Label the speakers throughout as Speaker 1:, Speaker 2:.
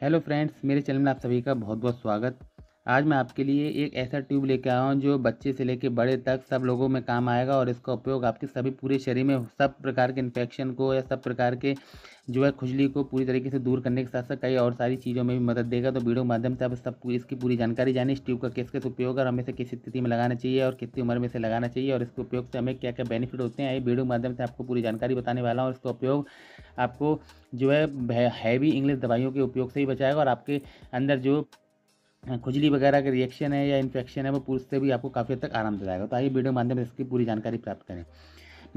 Speaker 1: Hello friends, मेरे channel में आप सभी का बहुत बहुत स्वागत। आज मैं आपके लिए एक ऐसा ट्यूब लेके आया हूँ जो बच्चे से लेके बड़े तक सब लोगों में काम आएगा और इसका उपयोग आपके सभी पूरे शरीर में सब प्रकार के इन्फेक्शन को या सब प्रकार के जो है खुजली को पूरी तरीके से दूर करने के साथ साथ कई और सारी चीज़ों में भी मदद देगा। तो वीडियो के माध्यम से आप सब पूरी इसकी पूरी जानकारी जानें। इस ट्यूब का किस किस उपयोग और हमें से किस स्थिति में लगाना चाहिए और कितनी उम्र में से लगाना चाहिए और इसके उपयोग से हमें क्या क्या बेनिफिट होते हैं, ये वीडियो के माध्यम से आपको पूरी जानकारी बताने वाला हूँ। और इसका उपयोग आपको जो है हैवी इंग्लिश दवाइयों के उपयोग से ही बचाएगा और आपके अंदर जो खुजली वगैरह का रिएक्शन है या इन्फेक्शन है वो पूरी से भी आपको काफ़ी हद तक आराम दिलाएगा। तो आइए वीडियो के माध्यम से इसकी पूरी जानकारी प्राप्त करें।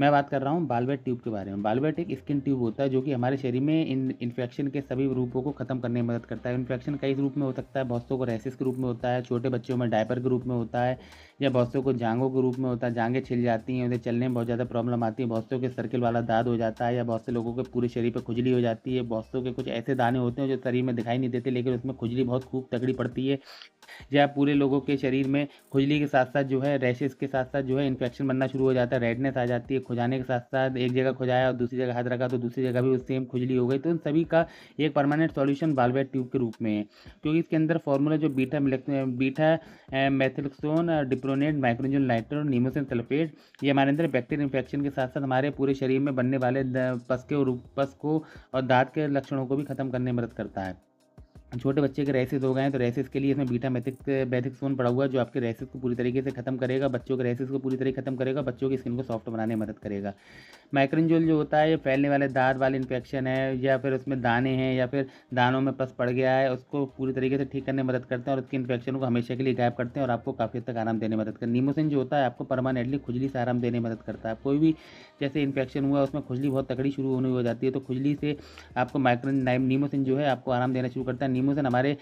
Speaker 1: मैं बात कर रहा हूँ बालवेट ट्यूब के बारे में। बालवेट एक स्किन ट्यूब होता है जो कि हमारे शरीर में इन्फेक्शन के सभी रूपों को खत्म करने में मदद करता है। इन्फेक्शन कई रूप में हो सकता है, बहुत सौ को रैसेस के रूप में होता है, छोटे बच्चों में डायपर के रूप में होता है, या बहुत सौ को जांघों के रूप में होता है, जांघें छिल जाती हैं, उन्हें चलने में बहुत ज़्यादा प्रॉब्लम आती है, बहुत सौ के सर्किल वाला दाद हो जाता है, या बहुत से लोगों के पूरे शरीर पर खुजली हो जाती है, बहुत सौ के कुछ ऐसे दाने होते हैं जो शरीर में दिखाई नहीं देते लेकिन उसमें खुजली बहुत खूब तगड़ी पड़ती है। या पूरे लोगों के शरीर में खुजली के साथ साथ जो है रैशेज़ के साथ साथ जो है इन्फेक्शन बनना शुरू हो जाता है, रेडनेस आ जाती है, खुजाने के साथ साथ एक जगह खुजाया और दूसरी जगह हाथ रखा तो दूसरी जगह भी सेम खुजली हो गई। तो इन सभी का एक परमानेंट सॉल्यूशन बालवेट ट्यूब के रूप में है, क्योंकि इसके अंदर फॉर्मूला जो बीटा मेथिलक्सोन, डिप्रोनेट, माइक्रोजन लाइटर और नीमोसिन सल्फेट, ये हमारे अंदर बैक्टीरियल इन्फेक्शन के साथ साथ हमारे पूरे शरीर में बनने वाले पस को और दांत के लक्षणों को भी खत्म करने में मदद करता है। छोटे बच्चे के रैसेस हो गए हैं तो रैसेस के लिए इसमें बीटा मेथिक्सोन पड़ा हुआ है जो आपके रैसेस को पूरी तरीके से खत्म करेगा, बच्चों के रैसेस को पूरी तरीके खत्म करेगा, बच्चों की स्किन को सॉफ्ट बनाने में मदद करेगा। माइक्रोनजोल जो होता है ये फैलने वाले दांत वाले इन्फेक्शन है या फिर उसमें दाने हैं या फिर दानों में पस पड़ गया है उसको पूरी तरीके से ठीक करने में मदद करते हैं और उसके इन्फेक्शन को हमेशा के लिए गायब करते हैं और आपको काफ़ी हद तक आराम देने में मदद करते हैं। नीमोसिन जो होता है आपको परमानेंटली खुजली से आराम देने में मदद करता है। कोई भी जैसे इन्फेक्शन हुआ उसमें खुजली बहुत तकड़ी शुरू होने हो जाती है तो खुजली से आपको नीमोसिन जो है आपको आराम देना शुरू करता है। नीमोसिन हमारे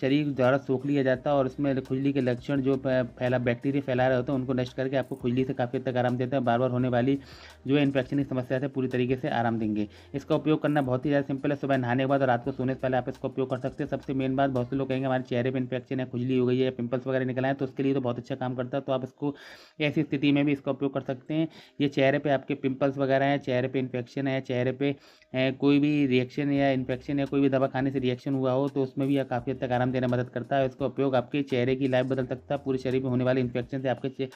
Speaker 1: शरीर द्वारा सोख लिया जाता है और उसमें खुजली के लक्षण जो बैक्टीरिया फैला रहे होते हैं उनको नष्ट करके आपको खुजली से काफ़ी हद तक आराम देता है। बार बार होने वाली जो है इन्फेक्शन की समस्या से पूरी तरीके से आराम देंगे। इसका उपयोग करना बहुत ही ज़्यादा सिंपल है। सुबह नहाने के बाद और रात को सोने से पहले आप इसका उपयोग कर सकते हैं। सबसे मेन बात, बहुत से लोग कहेंगे हमारे चेहरे पे इन्फेक्शन है, खुजली हो गई है, पिंपल्स वगैरह निकल आए, तो उसके लिए तो बहुत अच्छा काम करता है। तो आप इसको ऐसी स्थिति में भी इसका उपयोग कर सकते हैं। ये चेहरे पे आपके पिंपल्स वगैरह हैं, चेहरे पे इन्फेक्शन है, चेहरे पे कोई भी रिएक्शन या इन्फेक्शन या कोई भी दवा खाने से रिएक्शन हुआ हो तो उसमें भी यह काफ़ी हद तक आराम देने में मदद करता है। इसका उपयोग आपके चेहरे की लाइफ बदल सकता है, पूरे शरीर में होने वाले इन्फेक्शन से आपके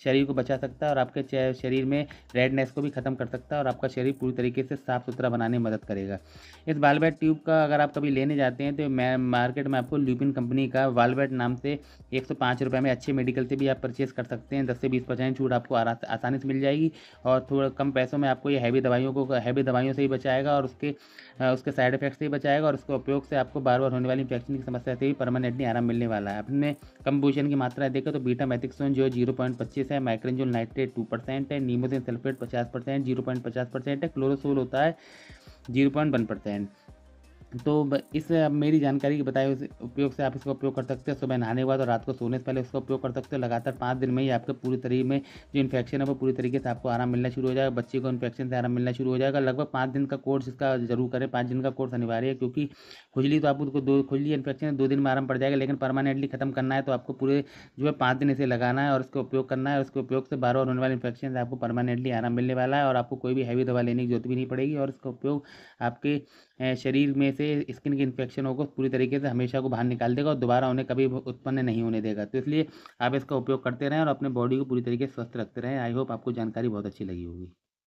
Speaker 1: शरीर को बचा सकता है और आपके शरीर में रेडनेस को भी खत्म कर सकता है और आपका शरीर पूरी तरीके से साफ़ सुथरा बनाने में मदद करेगा। इस बालवेट ट्यूब का अगर आप कभी लेने जाते हैं तो मैं मार्केट में आपको ल्यूपिन कंपनी का बालवेट नाम से 105 रुपये में अच्छे मेडिकल से भी आप परचेज़ कर सकते हैं। 10 से 20% छूट आपको आसानी से मिल जाएगी और थोड़ा कम पैसों में आपको ये हैवी दवाइयों से ही बचाएगा और उसके साइड इफेक्ट से ही बचाएगा और उसके उपयोग से आपको बार बार होने वाली इन्फेक्शन की समस्या से भी परमानेंटली आराम मिलने वाला है। अपने कंपोजिशन की मात्रा देखें तो बीटा मेथिक्सोन जो है 0.25 है, माइक्रोजोल नाइट्रेट 2% है, नीमोसिन सल्फेट 50%, 0.50% है, क्लोरोसोल होता है 0.1%। तो इस मेरी जानकारी के बताए उस उपयोग से आप इसका उपयोग कर सकते हैं। सुबह नहाने के बाद और रात को सोने से पहले इसका उपयोग कर सकते हो। लगातार 5 दिन में ही आपके पूरी तरीके में जो इन्फेक्शन है वो पूरी तरीके से आपको आराम मिलना शुरू हो जाएगा। बच्चे को इन्फेक्शन से आराम मिलना शुरू हो जाएगा। लगभग 5 दिन का कोर्स इसका जरूर करें। 5 दिन का कोर्स अनिवार्य है, क्योंकि खुजली तो आपको खुजली इन्फेक्शन 2 दिन में आराम पड़ जाएगा, लेकिन परमानेंटली खत्म करना है तो आपको पूरे जो है 5 दिन इसे लगाना है और उसका उपयोग करना है। उसके उपयोग से बार बार होने वाले इन्फेक्शन से आपको परमानेंटली आराम मिलने वाला है और आपको कोई भी हैवी दवा लेने की जरूरत भी नहीं पड़ेगी और इसका उपयोग आपके शरीर में से स्किन के इन्फेक्शनों को पूरी तरीके से हमेशा को बाहर निकाल देगा और दोबारा उन्हें कभी उत्पन्न नहीं होने देगा। तो इसलिए आप इसका उपयोग करते रहें और अपने बॉडी को पूरी तरीके से स्वस्थ रखते रहें। आई होप आपको जानकारी बहुत अच्छी लगी होगी।